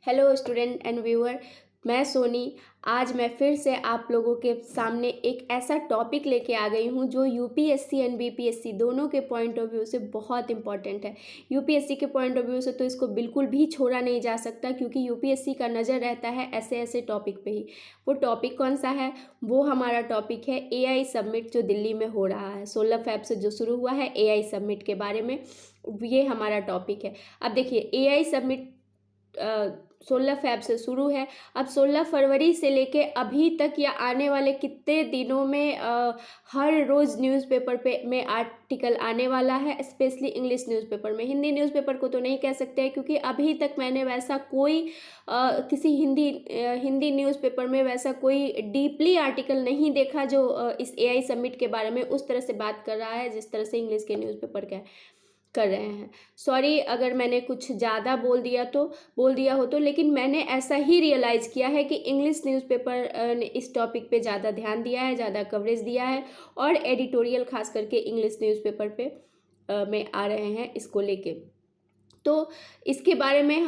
Hello student and viewer, मैं सोनी। आज मैं फिर से आप लोगों के सामने एक ऐसा टॉपिक लेके आ गई हूँ जो यूपीएससी एंड बीपीएससी दोनों के पॉइंट ऑफ व्यू से बहुत इंपॉर्टेंट है। यूपीएससी के पॉइंट ऑफ व्यू से तो इसको बिल्कुल भी छोड़ा नहीं जा सकता, क्योंकि यूपीएससी का नज़र रहता है ऐसे ऐसे टॉपिक पे ही। वो टॉपिक कौन सा है? वो हमारा टॉपिक है एआई समिट जो दिल्ली में हो रहा है 16 फ़रवरी से, जो शुरू हुआ है एआई समिट के बारे में। ये हमारा टॉपिक है। अब देखिए, एआई समिट 16 फ़रवरी से शुरू है। अब 16 फरवरी से लेके अभी तक या आने वाले कितने दिनों में हर रोज़ न्यूज़पेपर पे में आर्टिकल आने वाला है, स्पेशली इंग्लिश न्यूज़पेपर में। हिंदी न्यूज़पेपर को तो नहीं कह सकते हैं, क्योंकि अभी तक मैंने वैसा कोई किसी हिंदी न्यूज़पेपर में वैसा कोई डीपली आर्टिकल नहीं देखा जो इस एआई समिट के बारे में उस तरह से बात कर रहा है जिस तरह से इंग्लिश के न्यूज़पेपर कर रहे हैं। सॉरी अगर मैंने कुछ ज़्यादा बोल दिया हो तो, लेकिन मैंने ऐसा ही रियलाइज़ किया है कि इंग्लिश न्यूज़पेपर ने इस टॉपिक पे ज़्यादा ध्यान दिया है, ज़्यादा कवरेज दिया है, और एडिटोरियल खास करके इंग्लिश न्यूज़पेपर पे में आ रहे हैं इसको लेके। तो इसके बारे में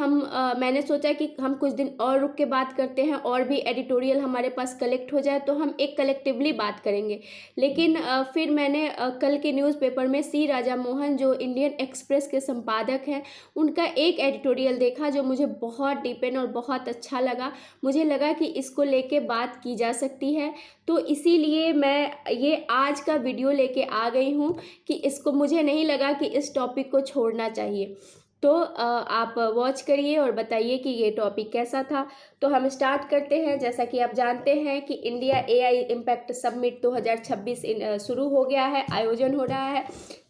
मैंने सोचा कि हम कुछ दिन और रुक के बात करते हैं, और भी एडिटोरियल हमारे पास कलेक्ट हो जाए तो हम एक कलेक्टिवली बात करेंगे। लेकिन फिर मैंने कल के न्यूज़पेपर में सी राजा मोहन, जो इंडियन एक्सप्रेस के संपादक हैं, उनका एक एडिटोरियल देखा जो मुझे बहुत डीप और बहुत अच्छा लगा। मुझे लगा कि इसको लेके बात की जा सकती है, तो इसीलिए मैं ये आज का वीडियो लेके आ गई हूँ कि इसको, मुझे नहीं लगा कि इस टॉपिक को छोड़ना चाहिए। तो आप वॉच करिए और बताइए कि ये टॉपिक कैसा था। तो हम स्टार्ट करते हैं। जैसा कि आप जानते हैं कि इंडिया एआई इम्पैक्ट समिट 2026 शुरू हो गया है, आयोजन हो रहा है।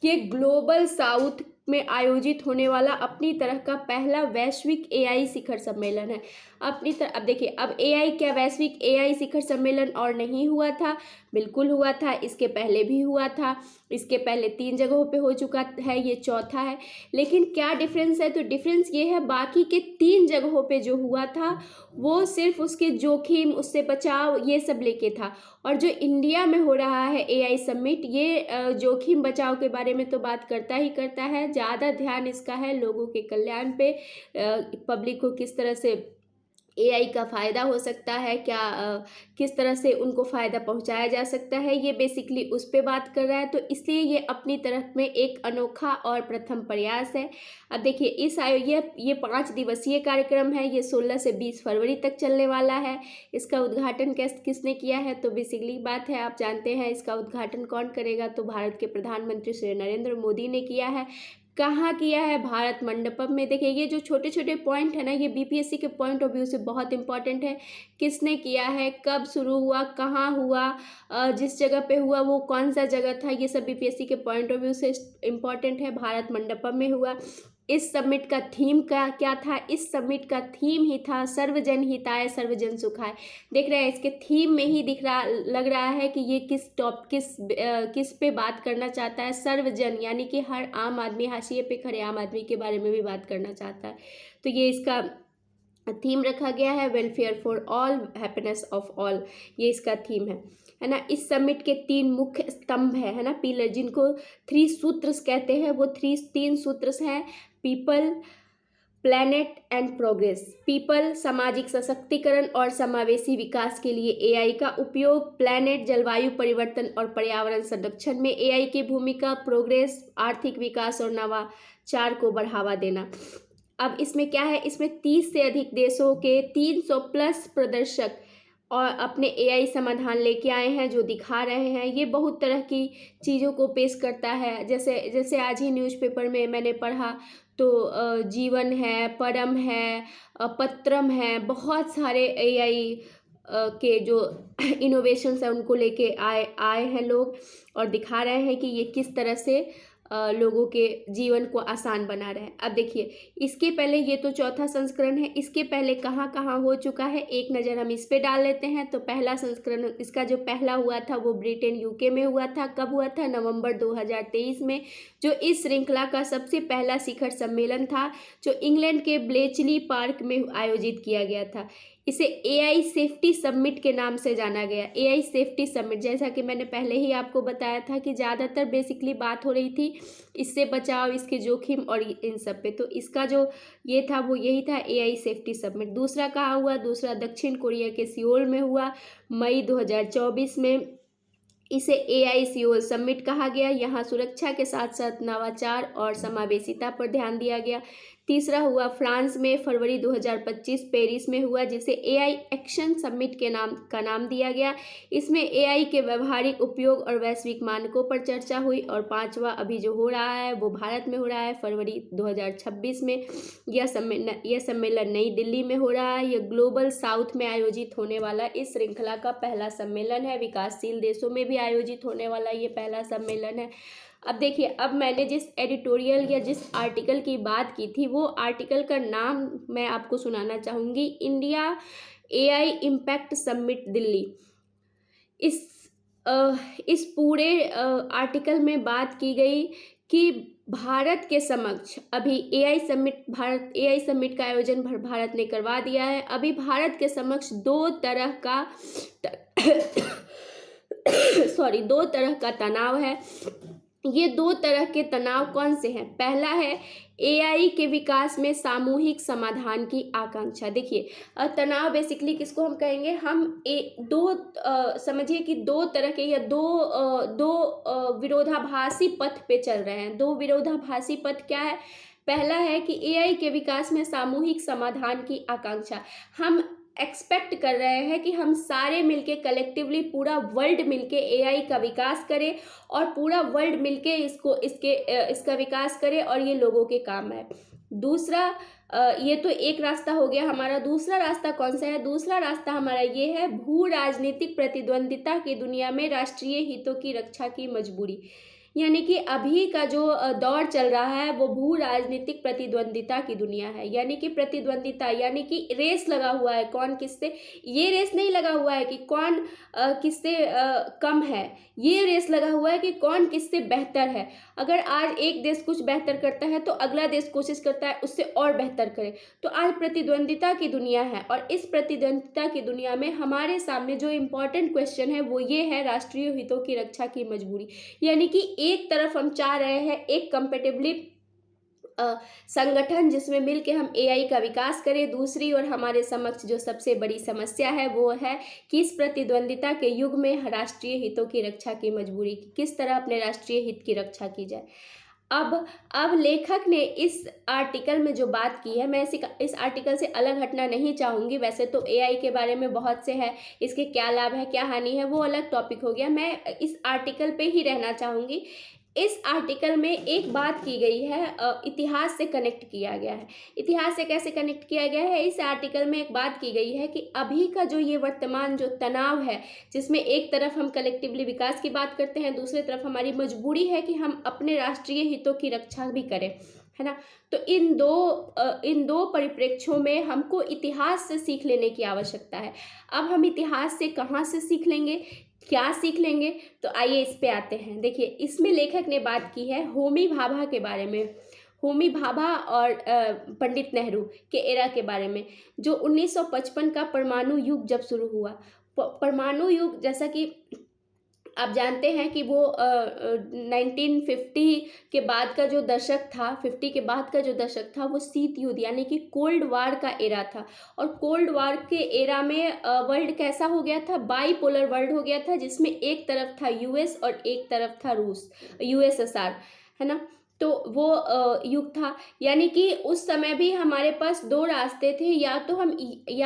ये ग्लोबल साउथ में आयोजित होने वाला अपनी तरह का पहला वैश्विक एआई शिखर सम्मेलन है। अब देखिए, अब एआई क्या वैश्विक एआई शिखर सम्मेलन और नहीं हुआ था? बिल्कुल हुआ था। इसके पहले भी हुआ था। इसके पहले 3 जगहों पे हो चुका है, ये चौथा है। लेकिन क्या डिफरेंस है? तो डिफरेंस ये है, बाकी के 3 जगहों पे जो हुआ था वो सिर्फ उसके जोखिम, उससे बचाव, ये सब लेके था। और जो इंडिया में हो रहा है एआई समिट, ये जोखिम बचाव के बारे में तो बात करता ही करता है। ज़्यादा ध्यान इसका है लोगों के कल्याण पे, पब्लिक को किस तरह से एआई का फ़ायदा हो सकता है, किस तरह से उनको फ़ायदा पहुंचाया जा सकता है, ये बेसिकली उस पे बात कर रहा है। तो इसलिए ये अपनी तरफ में एक अनोखा और प्रथम प्रयास है। अब देखिए, ये 5 दिवसीय कार्यक्रम है। ये 16 से 20 फरवरी तक चलने वाला है। इसका उद्घाटन किसने किया है? तो बेसिकली बात है, आप जानते हैं इसका उद्घाटन कौन करेगा? तो भारत के प्रधानमंत्री श्री नरेंद्र मोदी ने किया है। कहाँ किया है? भारत मंडपम में। देखिए, ये जो छोटे छोटे पॉइंट है ना, ये बीपीएससी के पॉइंट ऑफ व्यू से बहुत इंपॉर्टेंट है। किसने किया है, कब शुरू हुआ, कहाँ हुआ, जिस जगह पे हुआ वो कौन सा जगह था, ये सब बीपीएससी के पॉइंट ऑफ व्यू से इंपॉर्टेंट है। भारत मंडपम में हुआ। इस समिट का थीम क्या था? इस समिट का थीम ही था सर्वजन हिताय सर्वजन सुखाय। देख रहे हैं, इसके थीम में ही लग रहा है कि ये किस पे बात करना चाहता है। सर्वजन यानी कि हर आम आदमी, हाशिए पे खड़े आम आदमी के बारे में भी बात करना चाहता है। तो ये इसका थीम रखा गया है, welfare for all, happiness of all, ये इसका थीम है ना। इस समिट के 3 मुख्य स्तंभ है ना, पिलर, जिनको 3 सूत्र कहते हैं। वो 3 सूत्र हैं: people, planet and progress. People, सामाजिक सशक्तिकरण और समावेशी विकास के लिए एआई का उपयोग। प्लैनेट, जलवायु परिवर्तन और पर्यावरण संरक्षण में एआई की भूमिका। प्रोग्रेस, आर्थिक विकास और नवाचार को बढ़ावा देना। अब इसमें क्या है? इसमें 30 से अधिक देशों के 300 प्लस प्रदर्शक और अपने एआई समाधान लेके आए हैं, जो दिखा रहे हैं। ये बहुत तरह की चीज़ों को पेश करता है। जैसे आज ही न्यूज़पेपर में मैंने पढ़ा, तो जीवन है, परम है, पत्रम है, बहुत सारे एआई के जो इनोवेशंस हैं उनको लेके आए हैं लोग, और दिखा रहे हैं कि ये किस तरह से लोगों के जीवन को आसान बना रहे हैं। अब देखिए, इसके पहले, ये तो चौथा संस्करण है, इसके पहले कहाँ कहाँ हो चुका है एक नज़र हम इस पे डाल लेते हैं। तो पहला संस्करण इसका जो पहला हुआ था वो ब्रिटेन यूके में हुआ था। कब हुआ था? नवंबर 2023 में, जो इस श्रृंखला का सबसे पहला शिखर सम्मेलन था, जो इंग्लैंड के ब्लेचली पार्क में आयोजित किया गया था। इसे एआई सेफ्टी समिट के नाम से जाना गया। एआई सेफ्टी समिट, जैसा कि मैंने पहले ही आपको बताया था कि ज़्यादातर बेसिकली बात हो रही थी इससे बचाव, इसके जोखिम और इन सब पे। तो इसका जो ये था वो यही था, एआई सेफ्टी समिट। दूसरा कहाँ हुआ? दूसरा दक्षिण कोरिया के सियोल में हुआ मई 2024 में। इसे एआई सियोल समिट कहा गया। यहाँ सुरक्षा के साथ साथ नवाचार और समावेशिता पर ध्यान दिया गया। तीसरा हुआ फ्रांस में फरवरी 2025 पेरिस में हुआ, जिसे एआई एक्शन समिट के नाम दिया गया। इसमें एआई के व्यवहारिक उपयोग और वैश्विक मानकों पर चर्चा हुई। और पांचवा अभी जो हो रहा है वो भारत में हो रहा है फरवरी 2026 में। यह सम्मेलन नई दिल्ली में हो रहा है। यह ग्लोबल साउथ में आयोजित होने वाला इस श्रृंखला का पहला सम्मेलन है। विकासशील देशों में भी आयोजित होने वाला ये पहला सम्मेलन है। अब देखिए, अब मैंने जिस एडिटोरियल या जिस आर्टिकल की बात की थी वो आर्टिकल का नाम मैं आपको सुनाना चाहूँगी, India AI impact summit Delhi. इस पूरे आर्टिकल में बात की गई कि भारत के समक्ष अभी एआई समिट का आयोजन भारत ने करवा दिया है। अभी भारत के समक्ष दो तरह का तनाव है। ये दो तरह के तनाव कौन से हैं? पहला है एआई के विकास में सामूहिक समाधान की आकांक्षा। देखिए, तनाव बेसिकली किसको हम कहेंगे? समझिए कि दो तरह के या दो विरोधाभासी पथ पे चल रहे हैं। दो विरोधाभासी पथ क्या है? पहला है कि एआई के विकास में सामूहिक समाधान की आकांक्षा। हम एक्सपेक्ट कर रहे हैं कि हम सारे मिलके कलेक्टिवली पूरा वर्ल्ड मिलके एआई का विकास करे और पूरा वर्ल्ड मिलके इसका विकास करे और ये लोगों के काम है। दूसरा, ये तो एक रास्ता हो गया हमारा। दूसरा रास्ता कौन सा है? दूसरा रास्ता हमारा ये है भू राजनीतिक प्रतिद्वंदिता की दुनिया में राष्ट्रीय हितों की रक्षा की मजबूरी। यानी कि अभी का जो दौर चल रहा है वो भू राजनीतिक प्रतिद्वंदिता की दुनिया है। यानी कि प्रतिद्वंदिता यानी कि रेस लगा हुआ है, कौन किससे। ये रेस नहीं लगा हुआ है कि कौन किससे कम है, ये रेस लगा हुआ है कि कौन किससे बेहतर है। अगर आज एक देश कुछ बेहतर करता है तो अगला देश कोशिश करता है उससे और बेहतर करे। तो आज प्रतिद्वंदिता की दुनिया है और इस प्रतिद्वंदिता की दुनिया में हमारे सामने जो इम्पोर्टेंट क्वेश्चन है वो ये है राष्ट्रीय हितों की रक्षा की मजबूरी। यानी कि एक तरफ हम चाह रहे हैं एक कंपेटिबली संगठन जिसमें मिलके हम एआई का विकास करें। दूसरी ओर हमारे समक्ष जो सबसे बड़ी समस्या है वो है कि इस प्रतिद्वंदिता के युग में राष्ट्रीय हितों की रक्षा की मजबूरी, किस तरह अपने राष्ट्रीय हित की रक्षा की जाए। अब लेखक ने इस आर्टिकल में जो बात की है, मैं इस आर्टिकल से अलग हटना नहीं चाहूँगी। वैसे तो एआई के बारे में बहुत से है, इसके क्या लाभ है क्या हानि है वो अलग टॉपिक हो गया। मैं इस आर्टिकल पे ही रहना चाहूँगी। इस आर्टिकल में एक बात की गई है, इतिहास से कनेक्ट किया गया है। इतिहास से कैसे कनेक्ट किया गया है? इस आर्टिकल में एक बात की गई है कि अभी का जो ये वर्तमान जो तनाव है, जिसमें एक तरफ हम कलेक्टिवली विकास की बात करते हैं, दूसरी तरफ हमारी मजबूरी है कि हम अपने राष्ट्रीय हितों की रक्षा भी करें, है ना। तो इन दो परिप्रेक्ष्यों में हमको इतिहास से सीख लेने की आवश्यकता है। अब हम इतिहास से कहाँ से सीख लेंगे, क्या सीख लेंगे? तो आइए इस पे आते हैं। देखिए, इसमें लेखक ने बात की है होमी भाभा के बारे में, होमी भाभा और पंडित नेहरू के एरा के बारे में, जो 1955 का परमाणु युग जब शुरू हुआ। परमाणु युग, जैसा कि आप जानते हैं कि वो 1950 के बाद का जो दशक था, 50 के बाद का जो दशक था वो शीत युद्ध यानी कि कोल्ड वार का एरा था। और कोल्ड वार के एरा में वर्ल्ड कैसा हो गया था? बाईपोलर वर्ल्ड हो गया था, जिसमें एक तरफ था यूएस और एक तरफ था रूस, यूएसएसआर, है ना। तो वो युग था। यानी कि उस समय भी हमारे पास दो रास्ते थे, या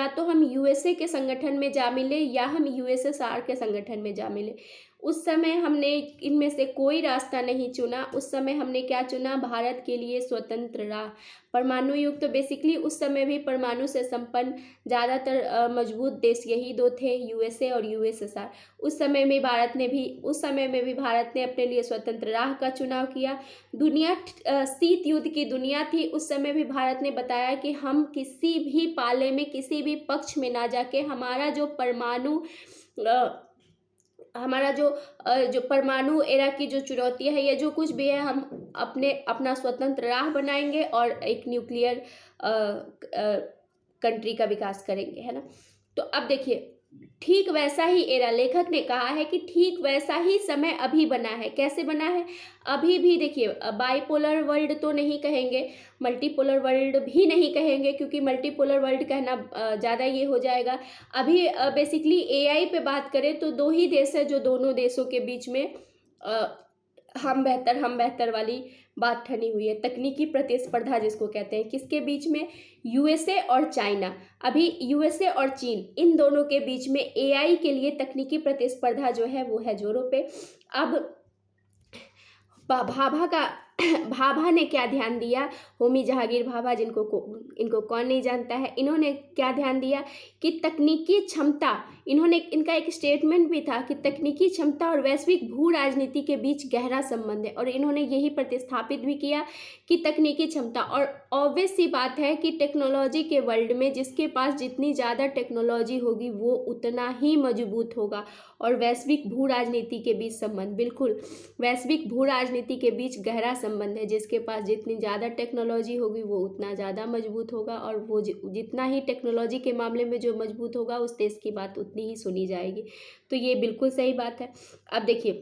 तो हम यूएसए के संगठन में जा मिले या हम यूएसएसआर के संगठन में जा मिले। उस समय हमने इनमें से कोई रास्ता नहीं चुना। उस समय हमने क्या चुना? भारत के लिए स्वतंत्र राह। परमाणु युग तो बेसिकली उस समय भी परमाणु से संपन्न ज़्यादातर मजबूत देश यही दो थे, यूएसए और यूएसएसआर। उस समय में भी भारत ने अपने लिए स्वतंत्र राह का चुनाव किया। दुनिया शीत युद्ध की दुनिया थी। उस समय भी भारत ने बताया कि हम किसी भी पाले में, किसी भी पक्ष में ना जाके हमारा जो परमाणु एरा की जो चुनौती है या जो कुछ भी है, हम अपना स्वतंत्र राह बनाएंगे और एक न्यूक्लियर कंट्री का विकास करेंगे, है ना। तो अब देखिए, ठीक वैसा ही एरा, लेखक ने कहा है कि ठीक वैसा ही समय अभी बना है। कैसे बना है? अभी भी देखिए, बाइपोलर वर्ल्ड तो नहीं कहेंगे, मल्टीपोलर वर्ल्ड भी नहीं कहेंगे, क्योंकि मल्टीपोलर वर्ल्ड कहना ज़्यादा ये हो जाएगा। अभी बेसिकली एआई पे बात करें तो दो ही देश है जो दोनों देशों के बीच में हम बेहतर वाली बात ठनी हुई है, तकनीकी प्रतिस्पर्धा जिसको कहते हैं। किसके बीच में? यूएसए और चाइना। अभी यूएसए और चीन, इन दोनों के बीच में एआई के लिए तकनीकी प्रतिस्पर्धा जो है वो है जोरों पे। अब भाभा का भाभा ने क्या ध्यान दिया? होमी जहांगीर भाभा, इनको कौन नहीं जानता है। इन्होंने क्या ध्यान दिया कि तकनीकी क्षमता, इनका एक स्टेटमेंट भी था कि तकनीकी क्षमता और वैश्विक भू राजनीति के बीच गहरा संबंध है, और इन्होंने यही प्रतिस्थापित भी किया कि तकनीकी क्षमता, और ऑब्वियस सी बात है कि टेक्नोलॉजी के वर्ल्ड में जिसके पास जितनी ज़्यादा टेक्नोलॉजी होगी वो उतना ही मजबूत होगा। और वैश्विक भू राजनीति के बीच संबंध, बिल्कुल वैश्विक भू राजनीति के बीच गहरा संबंध है। जिसके पास जितनी ज़्यादा टेक्नोलॉजी होगी वो उतना ज़्यादा मजबूत होगा, और वो जितना ही टेक्नोलॉजी के मामले में जो मजबूत होगा उस देश की बात उतनी ही सुनी जाएगी। तो ये बिल्कुल सही बात है। अब देखिए,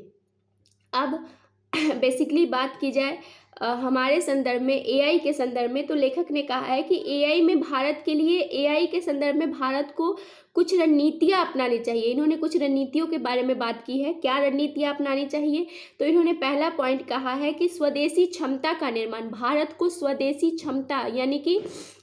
अब बेसिकली बात की जाए हमारे संदर्भ में, एआई के संदर्भ में, तो लेखक ने कहा है कि एआई में भारत के लिए, एआई के संदर्भ में भारत को कुछ रणनीतियाँ अपनानी चाहिए। इन्होंने कुछ रणनीतियों के बारे में बात की है। क्या रणनीतियाँ अपनानी चाहिए? तो इन्होंने पहला पॉइंट कहा है कि स्वदेशी क्षमता का निर्माण। भारत को स्वदेशी क्षमता, यानी कि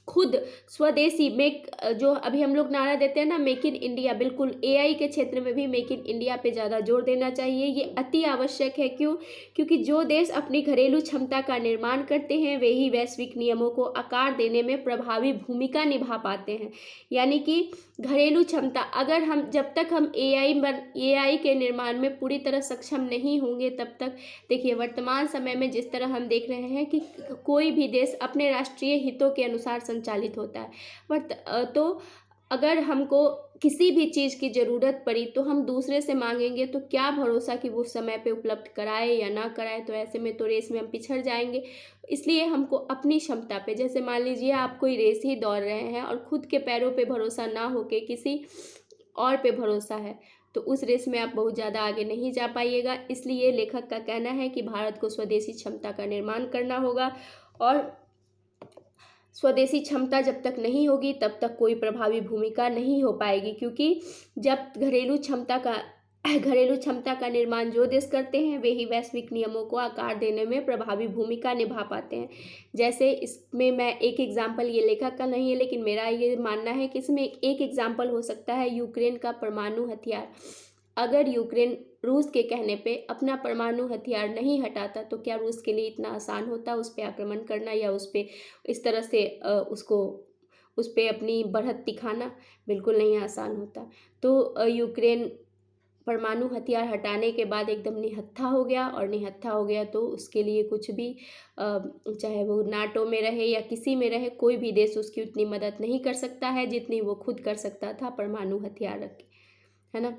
खुद स्वदेशी मेक, जो अभी हम लोग नारा देते हैं ना, मेक इन इंडिया, बिल्कुल एआई के क्षेत्र में भी मेक इन इंडिया पे ज़्यादा जोर देना चाहिए। ये अति आवश्यक है। क्यों? क्योंकि जो देश अपनी घरेलू क्षमता का निर्माण करते हैं वे ही वैश्विक नियमों को आकार देने में प्रभावी भूमिका निभा पाते हैं। यानी कि घरेलू क्षमता, अगर हम, जब तक हम एआई के निर्माण में पूरी तरह सक्षम नहीं होंगे तब तक, देखिए वर्तमान समय में जिस तरह हम देख रहे हैं कि कोई भी देश अपने राष्ट्रीय हितों के अनुसार संचालित होता है। तो अगर हमको किसी भी चीज़ की ज़रूरत पड़ी तो हम दूसरे से मांगेंगे, तो क्या भरोसा कि वो समय पे उपलब्ध कराए या ना कराए। तो ऐसे में तो रेस में हम पिछड़ जाएंगे। इसलिए हमको अपनी क्षमता पे, जैसे मान लीजिए आप कोई रेस ही दौड़ रहे हैं और खुद के पैरों पे भरोसा ना होके किसी और पे भरोसा है, तो उस रेस में आप बहुत ज़्यादा आगे नहीं जा पाइएगा। इसलिए लेखक का कहना है कि भारत को स्वदेशी क्षमता का निर्माण करना होगा, और स्वदेशी क्षमता जब तक नहीं होगी तब तक कोई प्रभावी भूमिका नहीं हो पाएगी। क्योंकि जब घरेलू क्षमता का निर्माण जो देश करते हैं वे ही वैश्विक नियमों को आकार देने में प्रभावी भूमिका निभा पाते हैं। जैसे इसमें मैं एक एग्जाम्पल, ये लेखक का नहीं है लेकिन मेरा ये मानना है कि इसमें एक एग्जाम्पल हो सकता है यूक्रेन का परमाणु हथियार। अगर यूक्रेन रूस के कहने पे अपना परमाणु हथियार नहीं हटाता तो क्या रूस के लिए इतना आसान होता उस पर आक्रमण करना, या उस पर इस तरह से उस पर अपनी बढ़त दिखाना? बिल्कुल नहीं आसान होता। तो यूक्रेन परमाणु हथियार हटाने के बाद एकदम निहत्था हो गया, और निहत्था हो गया तो उसके लिए कुछ भी, चाहे वो नाटो में रहे या किसी में रहे, कोई भी देश उसकी उतनी मदद नहीं कर सकता है जितनी वो खुद कर सकता था परमाणु हथियार रख के, है ना।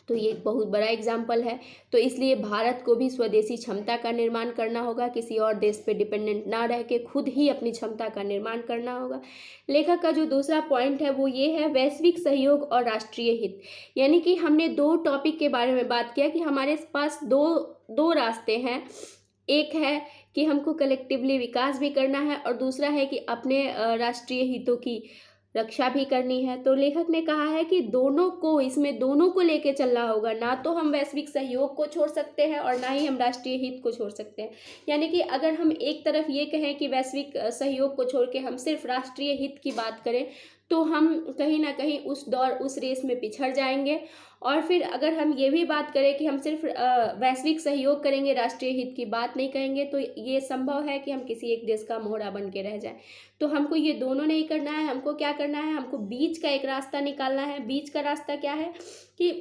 तो ये एक बहुत बड़ा एग्जाम्पल है। तो इसलिए भारत को भी स्वदेशी क्षमता का निर्माण करना होगा, किसी और देश पे डिपेंडेंट ना रह के खुद ही अपनी क्षमता का निर्माण करना होगा। लेखक का जो दूसरा पॉइंट है वो ये है, वैश्विक सहयोग और राष्ट्रीय हित। यानी कि हमने दो टॉपिक के बारे में बात किया कि हमारे पास दो रास्ते हैं। एक है कि हमको कलेक्टिवली विकास भी करना है, और दूसरा है कि अपने राष्ट्रीय हितों की रक्षा भी करनी है। तो लेखक ने कहा है कि इसमें दोनों को लेके चलना होगा। ना तो हम वैश्विक सहयोग को छोड़ सकते हैं और ना ही हम राष्ट्रीय हित को छोड़ सकते हैं। यानी कि अगर हम एक तरफ ये कहें कि वैश्विक सहयोग को छोड़ के हम सिर्फ राष्ट्रीय हित की बात करें तो हम कहीं ना कहीं उस रेस में पिछड़ जाएंगे। और फिर अगर हम ये भी बात करें कि हम सिर्फ वैश्विक सहयोग करेंगे, राष्ट्रीय हित की बात नहीं करेंगे, तो ये संभव है कि हम किसी एक देश का मोहरा बन के रह जाएं। तो हमको ये दोनों नहीं करना है। हमको क्या करना है? हमको बीच का एक रास्ता निकालना है। बीच का रास्ता क्या है? कि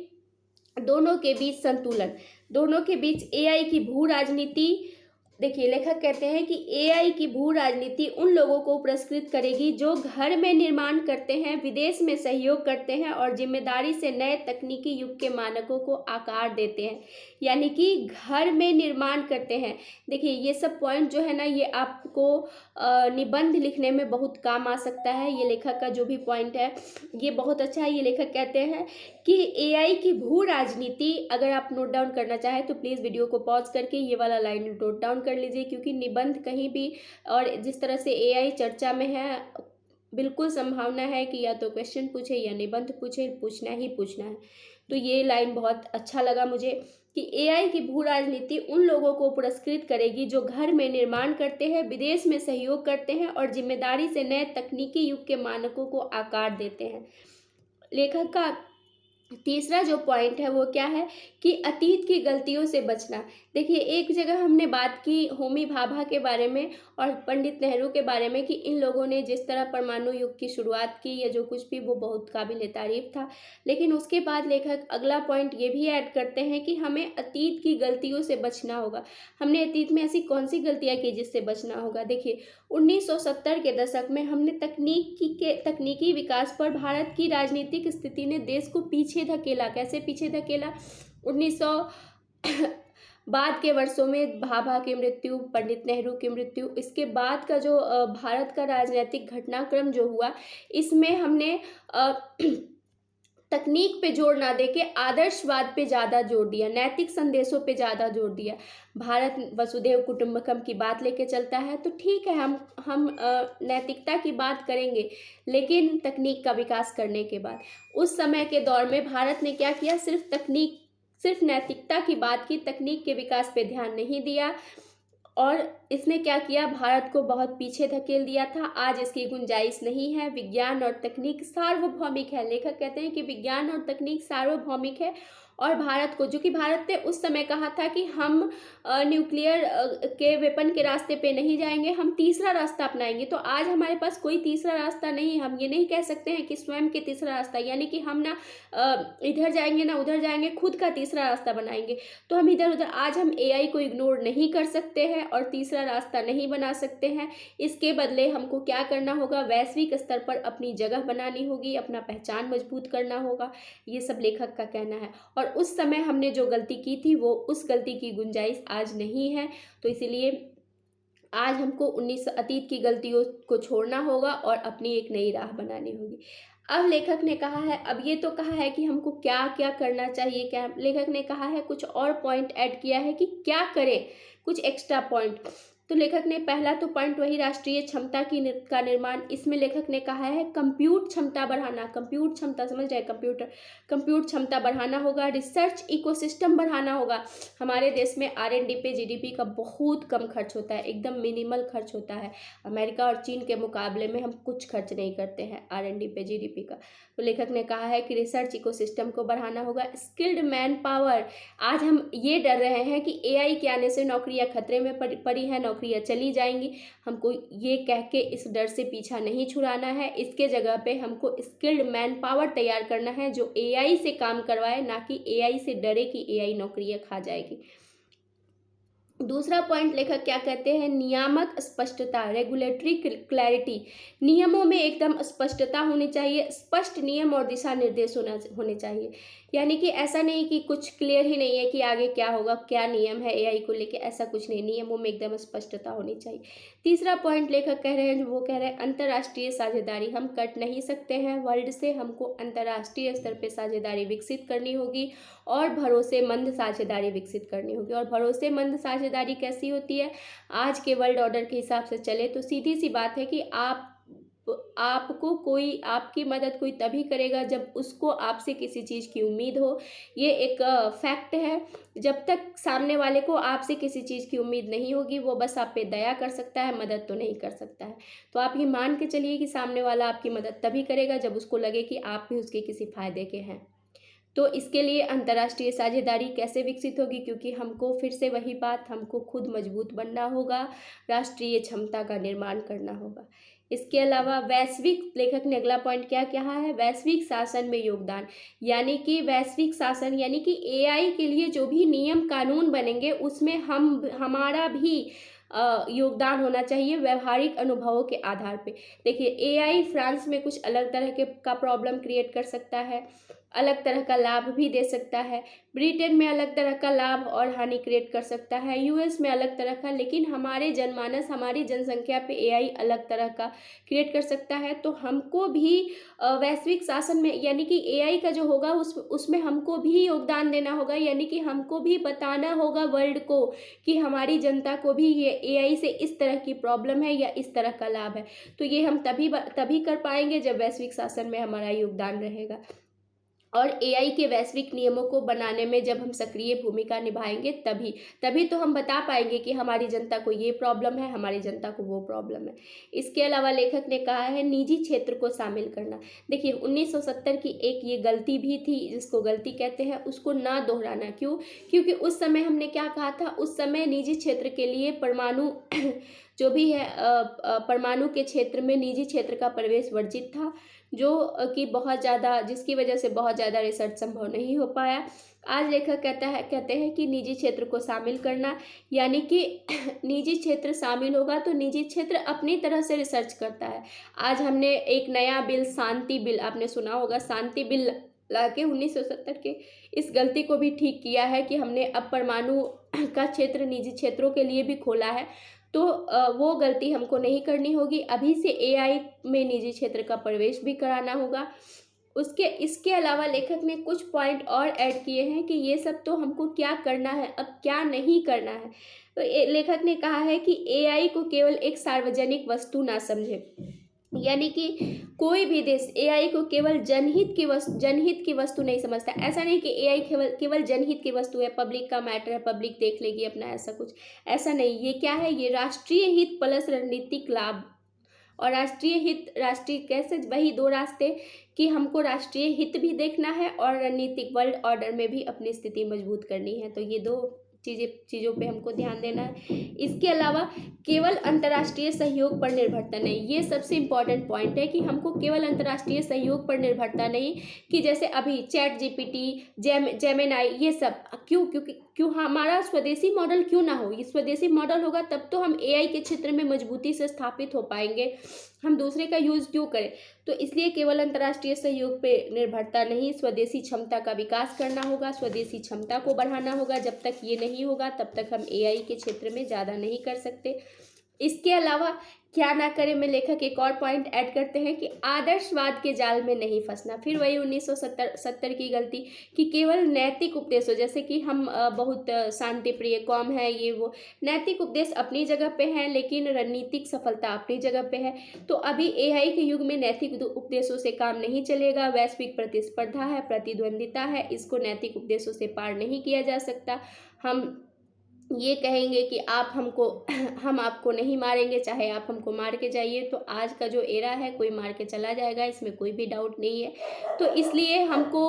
दोनों के बीच संतुलन, दोनों के बीच एआई की भू राजनीति, देखिए, लेखक कहते हैं कि एआई की भू राजनीति उन लोगों को पुरस्कृत करेगी जो घर में निर्माण करते हैं, विदेश में सहयोग करते हैं और जिम्मेदारी से नए तकनीकी युग के मानकों को आकार देते हैं। यानी कि घर में निर्माण करते हैं। देखिए, ये सब पॉइंट जो है ना, ये आपको निबंध लिखने में बहुत काम आ सकता है। ये लेखक का जो भी पॉइंट है ये बहुत अच्छा है। ये लेखक कहते हैं कि एआई की भू राजनीति, अगर आप नोट डाउन करना चाहें तो प्लीज़ वीडियो को पॉज करके ये वाला लाइन नोट डाउन कर लीजिए, क्योंकि निबंध कहीं भी, और जिस तरह से एआई चर्चा में है, बिल्कुल संभावना है कि या तो क्वेश्चन पूछे या निबंध पूछे, पूछना ही पूछना है। तो ये लाइन बहुत अच्छा लगा मुझे कि एआई की भू राजनीति उन लोगों को पुरस्कृत करेगी जो घर में निर्माण करते हैं, विदेश में सहयोग करते हैं और जिम्मेदारी से नए तकनीकी युग के मानकों को आकार देते हैं। लेखक का तीसरा जो पॉइंट है वो क्या है कि अतीत की गलतियों से बचना। देखिए, एक जगह हमने बात की होमी भाभा के बारे में और पंडित नेहरू के बारे में कि इन लोगों ने जिस तरह परमाणु युग की शुरुआत की या जो कुछ भी, वो बहुत काबिल तारीफ था। लेकिन उसके बाद लेखक अगला पॉइंट ये भी ऐड करते हैं कि हमें अतीत की गलतियों से बचना होगा। हमने अतीत में ऐसी कौन सी गलतियाँ की जिससे बचना होगा? देखिए, 1970 के दशक में हमने तकनीकी विकास पर भारत की राजनीतिक स्थिति ने देश को पीछे धकेला। कैसे पीछे धकेला? 1900 बाद के वर्षों में भाभा की मृत्यु, पंडित नेहरू की मृत्यु, इसके बाद का जो भारत का राजनीतिक घटनाक्रम जो हुआ, इसमें हमने तकनीक पे जोर ना देके आदर्शवाद पे ज़्यादा जोर दिया, नैतिक संदेशों पे ज़्यादा जोर दिया। भारत वसुधैव कुटुंबकम की बात लेके चलता है तो ठीक है, हम नैतिकता की बात करेंगे, लेकिन तकनीक का विकास करने के बाद उस समय के दौर में भारत ने क्या किया? सिर्फ नैतिकता की बात की, तकनीक के विकास पे ध्यान नहीं दिया और इसने क्या किया? भारत को बहुत पीछे धकेल दिया था। आज इसकी गुंजाइश नहीं है। विज्ञान और तकनीक सार्वभौमिक है। लेखक कहते हैं कि विज्ञान और तकनीक सार्वभौमिक है और भारत को, जो कि भारत ने उस समय कहा था कि हम न्यूक्लियर के वेपन के रास्ते पे नहीं जाएंगे, हम तीसरा रास्ता अपनाएंगे। तो आज हमारे पास कोई तीसरा रास्ता नहीं। हम ये नहीं कह सकते हैं कि स्वयं के तीसरा रास्ता, यानी कि हम ना इधर जाएंगे ना उधर जाएंगे, खुद का तीसरा रास्ता बनाएंगे। तो हम इधर उधर, आज हम एआई को इग्नोर नहीं कर सकते हैं और तीसरा रास्ता नहीं बना सकते हैं। इसके बदले हमको क्या करना होगा? वैश्विक स्तर पर अपनी जगह बनानी होगी, अपना पहचान मजबूत करना होगा। ये सब लेखक का कहना है। और उस समय हमने जो गलती की थी वो उस गलती की गुंजाइश आज नहीं है। तो इसीलिए आज हमको अतीत की गलतियों को छोड़ना होगा और अपनी एक नई राह बनानी होगी। अब लेखक ने कहा है, अब ये तो कहा है कि हमको क्या क्या करना चाहिए, क्या लेखक ने कहा है, कुछ और पॉइंट ऐड किया है कि क्या करें, कुछ एक्स्ट्रा पॉइंट। तो लेखक ने पहला तो पॉइंट वही राष्ट्रीय क्षमता का निर्माण, इसमें लेखक ने कहा है कंप्यूट क्षमता बढ़ाना। कंप्यूट क्षमता समझ जाए, कंप्यूट क्षमता बढ़ाना होगा। रिसर्च इकोसिस्टम बढ़ाना होगा। हमारे देश में R&D पे जीडीपी का बहुत कम खर्च होता है, एकदम मिनिमल खर्च होता है। अमेरिका और चीन के मुकाबले में हम कुछ खर्च नहीं करते हैं R&D पे जीडीपी का। तो लेखक ने कहा है कि रिसर्च इकोसिस्टम को बढ़ाना होगा। स्किल्ड मैन पावर, आज हम ये डर रहे हैं कि एआई के आने से नौकरियां खतरे में पड़ी है, नौकरियां चली जाएंगी। हमको ये कह के इस डर से पीछा नहीं छुड़ाना है। इसके जगह पे हमको स्किल्ड मैन पावर तैयार करना है जो एआई से काम करवाए, ना कि एआई से डरे कि एआई नौकरियां खा जाएगी। दूसरा पॉइंट लेखक क्या कहते हैं? नियामक स्पष्टता, रेगुलेटरी क्लैरिटी। नियमों में एकदम स्पष्टता होनी चाहिए, स्पष्ट नियम और दिशा निर्देश होने चाहिए। यानी कि ऐसा नहीं कि कुछ क्लियर ही नहीं है कि आगे क्या होगा, क्या नियम है एआई को लेके, ऐसा कुछ नहीं। नियमों में एकदम स्पष्टता होनी चाहिए। तीसरा पॉइंट लेखक कह रहे हैं, वो कह रहे हैं अंतर्राष्ट्रीय साझेदारी। हम कट नहीं सकते हैं वर्ल्ड से, हमको अंतर्राष्ट्रीय स्तर पर साझेदारी विकसित करनी होगी और भरोसेमंद साझेदारी विकसित करनी होगी। और भरोसेमंद साझेदारी कैसी होती है? आज के वर्ल्ड ऑर्डर के हिसाब से चले तो सीधी सी बात है कि आपको कोई, आपकी मदद कोई तभी करेगा जब उसको आपसे किसी चीज़ की उम्मीद हो। ये एक फैक्ट है। जब तक सामने वाले को आपसे किसी चीज़ की उम्मीद नहीं होगी, वो बस आप पे दया कर सकता है, मदद तो नहीं कर सकता है। तो आप ये मान के चलिए कि सामने वाला आपकी मदद तभी करेगा जब उसको लगे कि आप भी उसके किसी फ़ायदे के हैं। तो इसके लिए अंतर्राष्ट्रीय साझेदारी कैसे विकसित होगी? क्योंकि हमको फिर से वही बात, हमको खुद मजबूत बनना होगा, राष्ट्रीय क्षमता का निर्माण करना होगा। इसके अलावा वैश्विक, लेखक ने अगला पॉइंट क्या कहा है? वैश्विक शासन में योगदान। यानी कि वैश्विक शासन, यानी कि एआई के लिए जो भी नियम कानून बनेंगे उसमें हमारा भी योगदान होना चाहिए व्यवहारिक अनुभवों के आधार पे। देखिए एआई फ्रांस में कुछ अलग तरह के का प्रॉब्लम क्रिएट कर सकता है, अलग तरह का लाभ भी दे सकता है। ब्रिटेन में अलग तरह का लाभ और हानि क्रिएट कर सकता है, यूएस में अलग तरह का, लेकिन हमारे जनमानस हमारी जनसंख्या पे एआई अलग तरह का क्रिएट कर सकता है। तो हमको भी वैश्विक शासन में यानी कि एआई का जो होगा उसमें हमको भी योगदान देना होगा, यानी कि हमको भी बताना होगा वर्ल्ड को कि हमारी जनता को भी ये एआई से इस तरह की प्रॉब्लम है या इस तरह का लाभ है। तो ये हम तभी कर पाएंगे जब वैश्विक शासन में हमारा योगदान रहेगा। और एआई के वैश्विक नियमों को बनाने में जब हम सक्रिय भूमिका निभाएंगे तभी तभी तो हम बता पाएंगे कि हमारी जनता को ये प्रॉब्लम है, हमारी जनता को वो प्रॉब्लम है। इसके अलावा लेखक ने कहा है निजी क्षेत्र को शामिल करना। देखिए 1970 की एक ये गलती भी थी, जिसको गलती कहते हैं, उसको ना दोहराना। क्यों? क्योंकि उस समय हमने क्या कहा था, उस समय निजी क्षेत्र के लिए परमाणु जो भी है परमाणु के क्षेत्र में निजी क्षेत्र का प्रवेश वर्जित था, जो कि बहुत ज़्यादा जिसकी वजह से बहुत ज़्यादा रिसर्च संभव नहीं हो पाया। आज लेखक कहते हैं कि निजी क्षेत्र को शामिल करना, यानी कि निजी क्षेत्र शामिल होगा तो निजी क्षेत्र अपनी तरह से रिसर्च करता है। आज हमने एक नया बिल, शांति बिल, आपने सुना होगा, शांति बिल लाके 1970 के इस गलती को भी ठीक किया है कि हमने अब परमाणु का क्षेत्र निजी क्षेत्रों के लिए भी खोला है। तो वो गलती हमको नहीं करनी होगी। अभी से एआई में निजी क्षेत्र का प्रवेश भी कराना होगा। इसके अलावा लेखक ने कुछ पॉइंट और ऐड किए हैं कि ये सब तो हमको क्या करना है, अब क्या नहीं करना है। तो लेखक ने कहा है कि एआई को केवल एक सार्वजनिक वस्तु ना समझे, यानी कि कोई भी देश एआई को केवल जनहित की वस्तु नहीं समझता। ऐसा नहीं कि एआई केवल जनहित की वस्तु है, पब्लिक का मैटर है, पब्लिक देख लेगी अपना, ऐसा नहीं। ये क्या है, ये राष्ट्रीय हित प्लस रणनीतिक लाभ। और राष्ट्रीय कैसे, वही दो रास्ते कि हमको राष्ट्रीय हित भी देखना है और रणनीतिक वर्ल्ड ऑर्डर में भी अपनी स्थिति मजबूत करनी है। तो ये दो चीज़ों पे हमको ध्यान देना है। इसके अलावा केवल अंतर्राष्ट्रीय सहयोग पर निर्भरता नहीं, ये सबसे इम्पॉर्टेंट पॉइंट है कि हमको केवल अंतर्राष्ट्रीय सहयोग पर निर्भरता नहीं, कि जैसे अभी चैट जीपीटी, जेमिनाई, ये सब क्यों हमारा स्वदेशी मॉडल क्यों ना हो। ये स्वदेशी मॉडल होगा तब तो हम एआई के क्षेत्र में मजबूती से स्थापित हो पाएंगे, हम दूसरे का यूज़ क्यों करें। तो इसलिए केवल अंतर्राष्ट्रीय सहयोग पे निर्भरता नहीं, स्वदेशी क्षमता का विकास करना होगा, स्वदेशी क्षमता को बढ़ाना होगा। जब तक ये नहीं होगा तब तक हम एआई के क्षेत्र में ज़्यादा नहीं कर सकते। इसके अलावा क्या ना करें में लेखक एक और पॉइंट ऐड करते हैं कि आदर्शवाद के जाल में नहीं फंसना। फिर वही 1970 की गलती कि केवल नैतिक उपदेशों, जैसे कि हम बहुत शांति प्रिय कौम है, ये वो, नैतिक उपदेश अपनी जगह पे है लेकिन रणनीतिक सफलता अपनी जगह पे है। तो अभी एआई के युग में नैतिक उपदेशों से काम नहीं चलेगा। वैश्विक प्रतिस्पर्धा है, प्रतिद्वंदिता है, इसको नैतिक उपदेशों से पार नहीं किया जा सकता। हम ये कहेंगे कि हम आपको नहीं मारेंगे, चाहे आप हमको मार के जाइए। तो आज का जो एरा है, कोई मार के चला जाएगा, इसमें कोई भी डाउट नहीं है। तो इसलिए हमको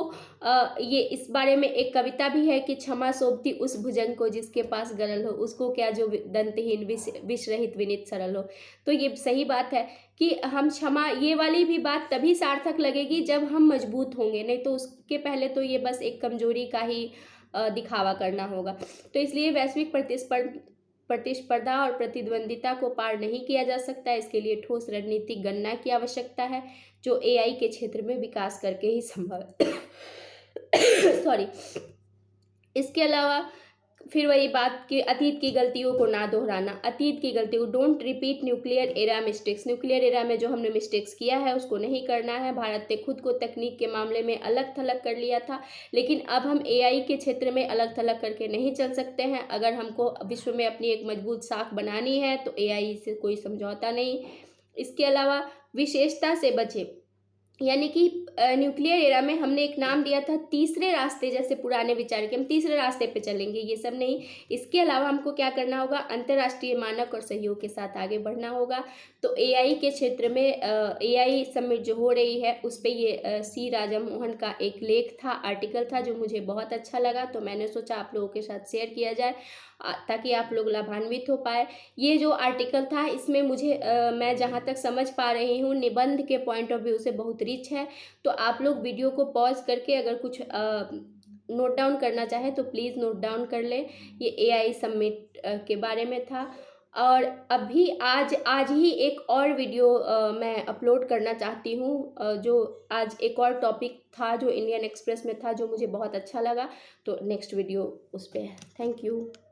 ये इस बारे में एक कविता भी है कि क्षमा सौंपती उस भुजंग को जिसके पास गरल हो, उसको क्या जो दंतहीन विष रहित विनीत सरल हो। तो ये सही बात है कि हम क्षमा, ये वाली भी बात तभी सार्थक लगेगी जब हम मजबूत होंगे, नहीं तो उसके पहले तो ये बस एक कमजोरी का ही दिखावा करना होगा। तो इसलिए वैश्विक प्रतिस्पर्धा और प्रतिद्वंदिता को पार नहीं किया जा सकता। इसके लिए ठोस रणनीतिक गणना की आवश्यकता है, जो एआई के क्षेत्र में विकास करके ही संभव है। सॉरी। इसके अलावा फिर वही बात कि अतीत की गलतियों को ना दोहराना। अतीत की गलतियों, don't repeat nuclear era mistakes. Nuclear era में जो हमने मिस्टेक्स किया है उसको नहीं करना है। भारत ने खुद को तकनीक के मामले में अलग थलग कर लिया था, लेकिन अब हम एआई के क्षेत्र में अलग थलग करके नहीं चल सकते हैं। अगर हमको विश्व में अपनी एक मजबूत साख बनानी है तो एआई से कोई समझौता नहीं। इसके अलावा विशेषता से बचे, यानी कि न्यूक्लियर एरा में हमने एक नाम दिया था तीसरे रास्ते, जैसे पुराने विचार के हम तीसरे रास्ते पे चलेंगे, ये सब नहीं। इसके अलावा हमको क्या करना होगा, अंतर्राष्ट्रीय मानक और सहयोग के साथ आगे बढ़ना होगा। तो एआई के क्षेत्र में एआई समिट जो हो रही है उस पर ये सी राजा मोहन का एक लेख था, आर्टिकल था, जो मुझे बहुत अच्छा लगा, तो मैंने सोचा आप लोगों के साथ शेयर किया जाए ताकि आप लोग लाभान्वित हो पाए। ये जो आर्टिकल था इसमें मुझे मैं जहाँ तक समझ पा रही हूँ निबंध के पॉइंट ऑफ व्यू से बहुत रिच है। तो आप लोग वीडियो को पॉज करके अगर कुछ नोट डाउन करना चाहे तो प्लीज़ नोट डाउन कर लें। ये एआई समिट के बारे में था। और अभी आज आज ही एक और वीडियो मैं अपलोड करना चाहती हूँ, जो आज एक और टॉपिक था जो इंडियन एक्सप्रेस में था, जो मुझे बहुत अच्छा लगा, तो नेक्स्ट वीडियो उस पे है। Thank you.